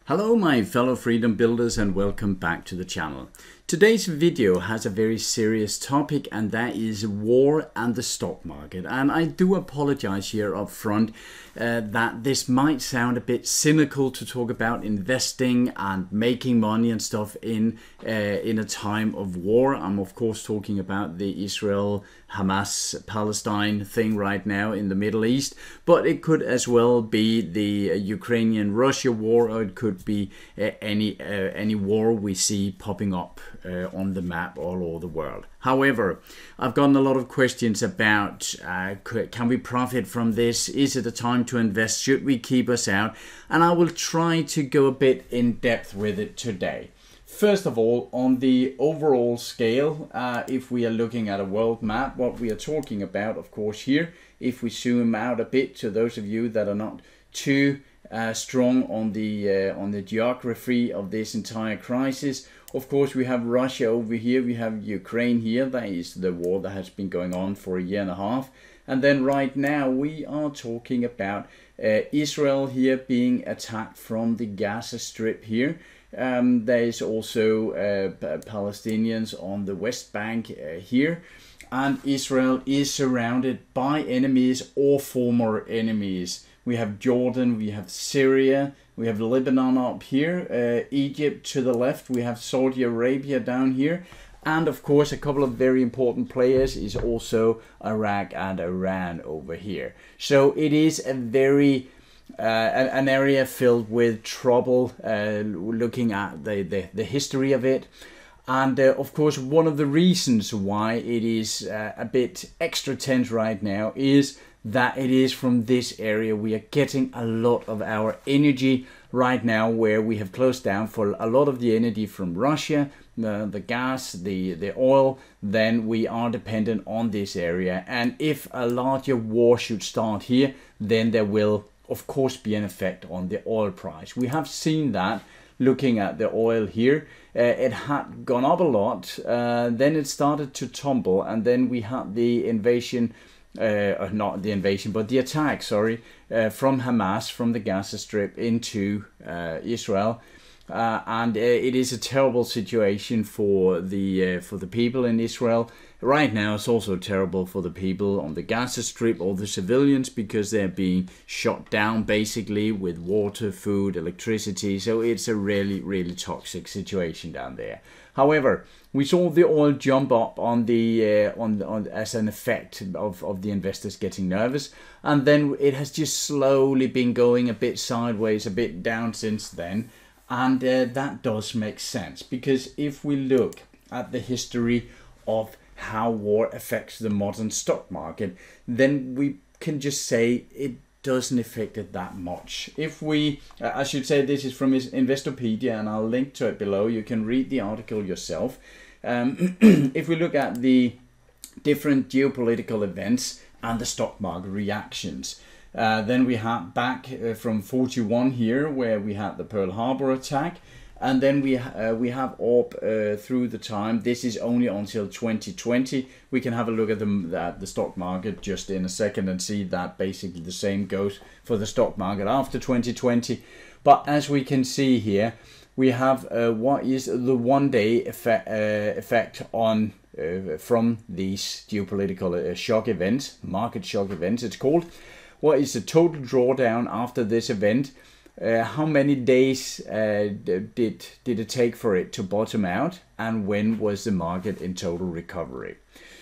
Hello my fellow freedom builders and welcome back to the channel. Today's video has a very serious topic, and that is war and the stock market. And I do apologize here up front that this might sound a bit cynical to talk about investing and making money and stuff in a time of war. I'm of course talking about the Israel-Hamas-Palestine thing right now in the Middle East, but it could as well be the Ukrainian-Russia war, or it could be any war we see popping up on the map all over the world. However, I've gotten a lot of questions about can we profit from this? Is it a time to invest? Should we keep us out? And I will try to go a bit in depth with it today. First of all, on the overall scale, if we are looking at a world map, what we are talking about, of course, here, if we zoom out a bit to those of you that are not too strong on the geography of this entire crisis. Of course, we have Russia over here, we have Ukraine here, that is the war that has been going on for a year and a half. And then right now we are talking about Israel here being attacked from the Gaza Strip here. There is also Palestinians on the West Bank here. And Israel is surrounded by enemies or former enemies. We have Jordan, we have Syria, we have Lebanon up here, Egypt to the left, we have Saudi Arabia down here, and of course a couple of very important players is also Iraq and Iran over here. So it is a very an area filled with trouble, looking at the history of it. And of course, one of the reasons why it is a bit extra tense right now is that it is from this area we are getting a lot of our energy right now, where we have closed down for a lot of the energy from Russia, the gas, the oil. Then we are dependent on this area. And if a larger war should start here, then there will of course be an effect on the oil price. We have seen that looking at the oil here. It had gone up a lot, then it started to tumble, and then we had the invasion, not the invasion, but the attack, sorry, from Hamas, from the Gaza Strip into Israel. And it is a terrible situation for the people in Israel. Right now it's also terrible for the people on the Gaza Strip, all the civilians, because they're being shot down basically with water, food, electricity. So it's a really, really toxic situation down there. However, we saw the oil jump up on the as an effect of the investors getting nervous, and then it has just slowly been going a bit sideways, a bit down since then. And that does make sense, because if we look at the history of how war affects the modern stock market, then we can just say it doesn't affect it that much. If we, I should say this is from Investopedia, and I'll link to it below. You can read the article yourself. If we look at the different geopolitical events and the stock market reactions, then we had back from 41 here, where we had the Pearl Harbor attack, and then we have up through the time. This is only until 2020. We can have a look at the stock market just in a second and see that basically the same goes for the stock market after 2020. But as we can see here, we have what is the one-day effect on from these geopolitical shock events, market shock events it's called. What is the total drawdown after this event? How many days did it take for it to bottom out? And when was the market in total recovery?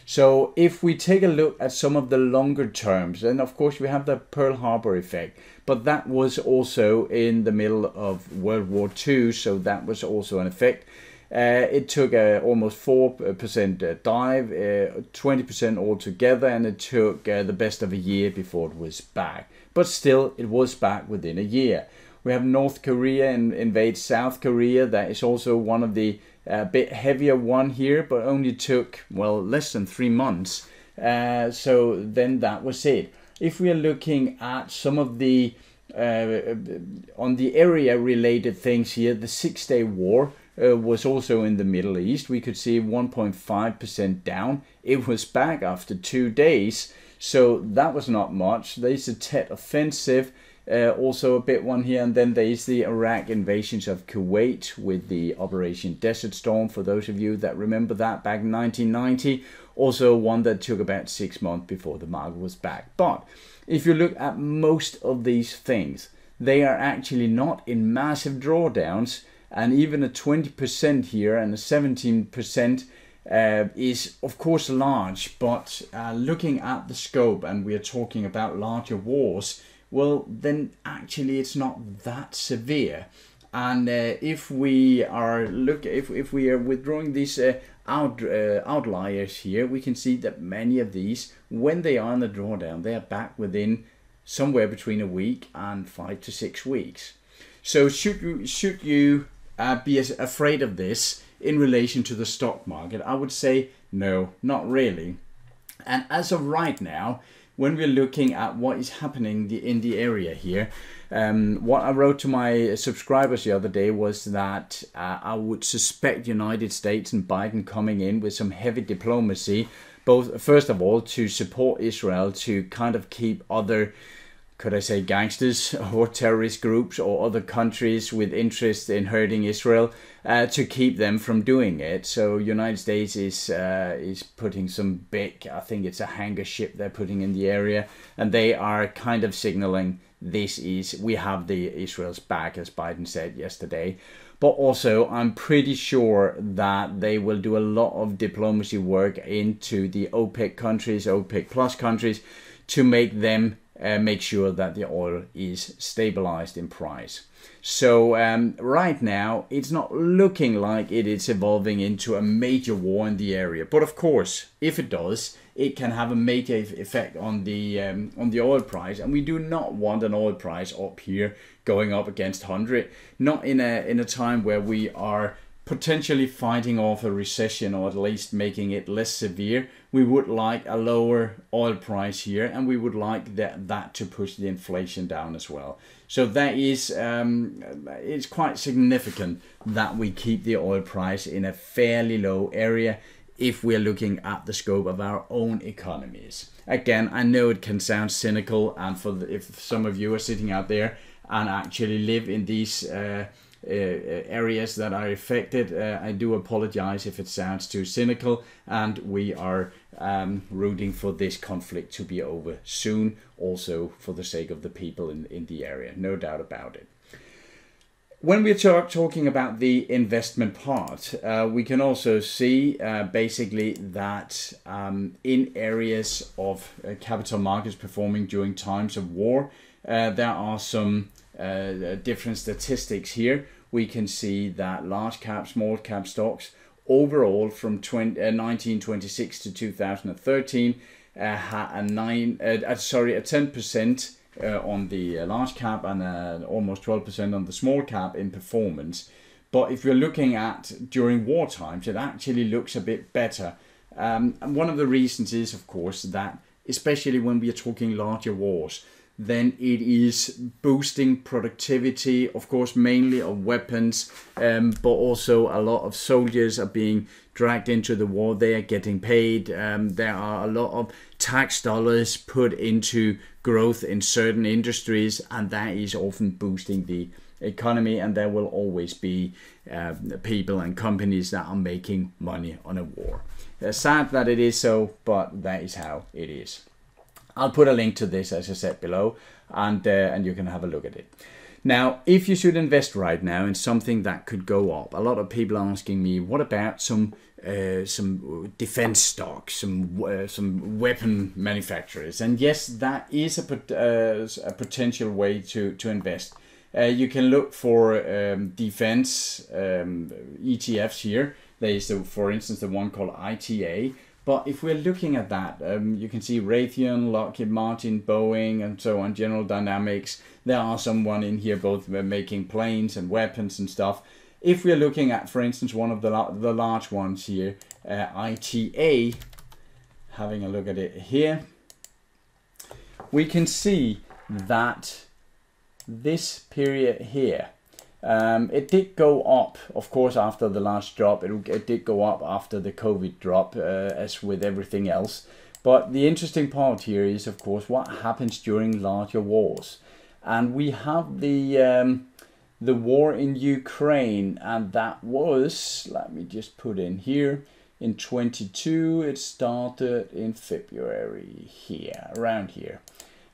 So if we take a look at some of the longer terms, then of course we have the Pearl Harbor effect, but that was also in the middle of World War II, so that was also an effect. It took almost 4% dive, 20% altogether, and it took the best of a year before it was back. But still, it was back within a year. We have North Korea invade South Korea. That is also one of the bit heavier one here, but only took, well, less than 3 months. So then that was it. If we are looking at some of the on the area related things here, the 6-day war was also in the Middle East. We could see 1.5% down. It was back after 2 days, so that was not much. There's a Tet offensive also a big one here. And then there is the Iraq invasions of Kuwait with the Operation Desert Storm, for those of you that remember that back in 1990. Also one that took about 6 months before the market was back. But if you look at most of these things, they are actually not in massive drawdowns, and even a 20% here and a 17% is of course large, but looking at the scope, and we are talking about larger wars, well, then actually it's not that severe. And if we are withdrawing these outliers here, we can see that many of these, when they are in the drawdown, they are back within somewhere between a week and 5 to 6 weeks. So should you be afraid of this in relation to the stock market? I would say no, not really. And as of right now, when we're looking at what is happening in the area here, what I wrote to my subscribers the other day was that I would suspect United States and Biden coming in with some heavy diplomacy, both first of all to support Israel, to kind of keep other, could I say, gangsters or terrorist groups or other countries with interest in hurting Israel, to keep them from doing it. So United States is putting some big, I think it's a hangar ship they're putting in the area, and they are kind of signaling we have the Israel's back, as Biden said yesterday. But also I'm pretty sure that they will do a lot of diplomacy work into the OPEC countries, OPEC plus countries, to make them make sure that the oil is stabilized in price. So right now it's not looking like it is evolving into a major war in the area. But of course, if it does, it can have a major effect on the oil price, and we do not want an oil price up here going up against 100. Not in a time where we are potentially fighting off a recession, or at least making it less severe. We would like a lower oil price here, and we would like that to push the inflation down as well. So that is it's quite significant that we keep the oil price in a fairly low area if we're looking at the scope of our own economies. Again, I know it can sound cynical, and if some of you are sitting out there and actually live in these areas that are affected, I do apologize if it sounds too cynical, and we are rooting for this conflict to be over soon, also for the sake of the people in the area, no doubt about it. When we start talking about the investment part, we can also see basically that in areas of capital markets performing during times of war, there are some different statistics here. We can see that large cap, small cap stocks overall from 1926 to 2013 had a 10% on the large cap and almost 12% on the small cap in performance. But if you're looking at during war times, it actually looks a bit better. And one of the reasons is, of course, that especially when we are talking larger wars, then it is boosting productivity, of course, mainly of weapons, but also a lot of soldiers are being dragged into the war. They are getting paid. There are a lot of tax dollars put into growth in certain industries, and that is often boosting the economy, and there will always be people and companies that are making money on a war. Sad that it is so, but that is how it is. I'll put a link to this, as I said, below, and you can have a look at it. Now, if you should invest right now in something that could go up, a lot of people are asking me, what about some defense stocks, some weapon manufacturers? And yes, that is a potential way to invest. You can look for defense ETFs here. There is, for instance, the one called ITA. But if we're looking at that, you can see Raytheon, Lockheed Martin, Boeing, and so on, General Dynamics. There are someone in here both making planes and weapons and stuff. If we're looking at, for instance, one of the large ones here, ITA, having a look at it here, we can see that this period here, it did go up, of course, after the last drop. It did go up after the COVID drop, as with everything else. But the interesting part here is, of course, what happens during larger wars. And we have the war in Ukraine, and that was, let me just put in here, in 22. It started in February here, around here.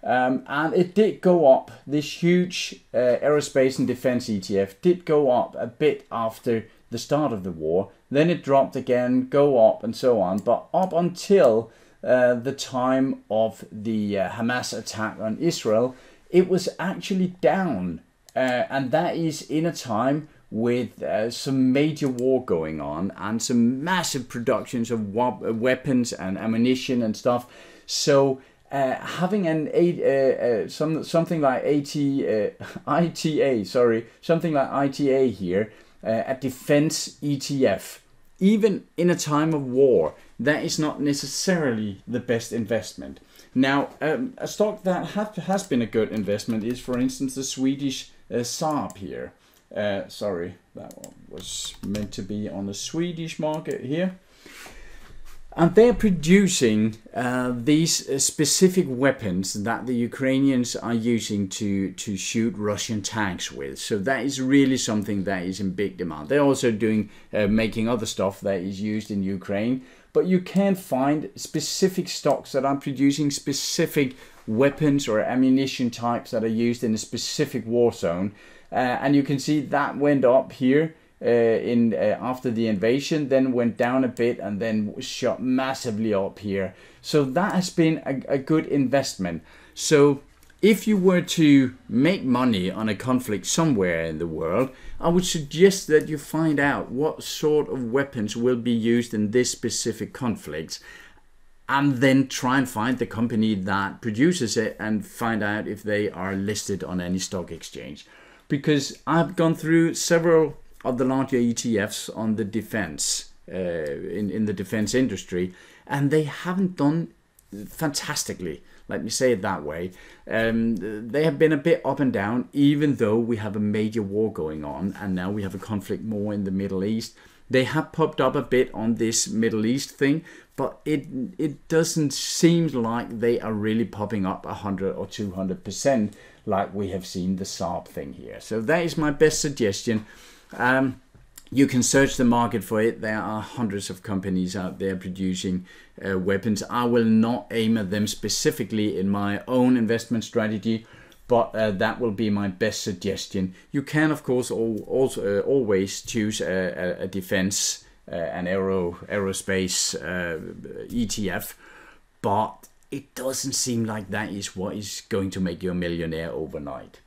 And it did go up. This huge aerospace and defense ETF did go up a bit after the start of the war. Then it dropped again, go up, and so on. But up until the time of the Hamas attack on Israel, it was actually down. And that is in a time with some major war going on and some massive productions of weapons and ammunition and stuff. So having an something like ITA here, a defense ETF, even in a time of war, that is not necessarily the best investment. Now, a stock that has been a good investment is, for instance, the Swedish Saab here. Sorry, that one was meant to be on the Swedish market here. And they're producing these specific weapons that the Ukrainians are using to shoot Russian tanks with. So that is really something that is in big demand. They're also doing making other stuff that is used in Ukraine. But you can find specific stocks that are producing specific weapons or ammunition types that are used in a specific war zone. And you can see that went up here after the invasion, then went down a bit and then shot massively up here. So that has been a good investment. So if you were to make money on a conflict somewhere in the world, I would suggest that you find out what sort of weapons will be used in this specific conflict, and then try and find the company that produces it and find out if they are listed on any stock exchange. Because I've gone through several of the larger ETFs on the defense, in the defense industry, and they haven't done fantastically. Let me say it that way. They have been a bit up and down, even though we have a major war going on, and now we have a conflict more in the Middle East. They have popped up a bit on this Middle East thing, but it doesn't seem like they are really popping up 100 or 200% like we have seen the Saab thing here. So that is my best suggestion. You can search the market for it. There are hundreds of companies out there producing weapons. I will not aim at them specifically in my own investment strategy, but that will be my best suggestion. You can, of course, also always choose a defense, an aerospace ETF, but it doesn't seem like that is what is going to make you a millionaire overnight.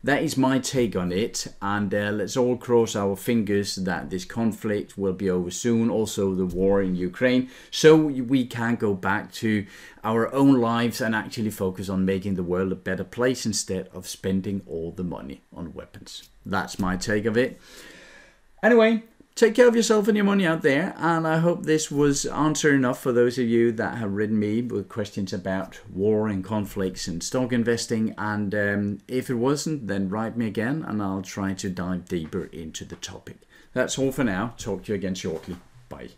That is my take on it, and let's all cross our fingers that this conflict will be over soon, also the war in Ukraine, so we can go back to our own lives and actually focus on making the world a better place instead of spending all the money on weapons. That's my take of it. Anyway, take care of yourself and your money out there, and I hope this was answer enough for those of you that have written me with questions about war and conflicts and stock investing. And if it wasn't, then write me again and I'll try to dive deeper into the topic. That's all for now. Talk to you again shortly. Bye.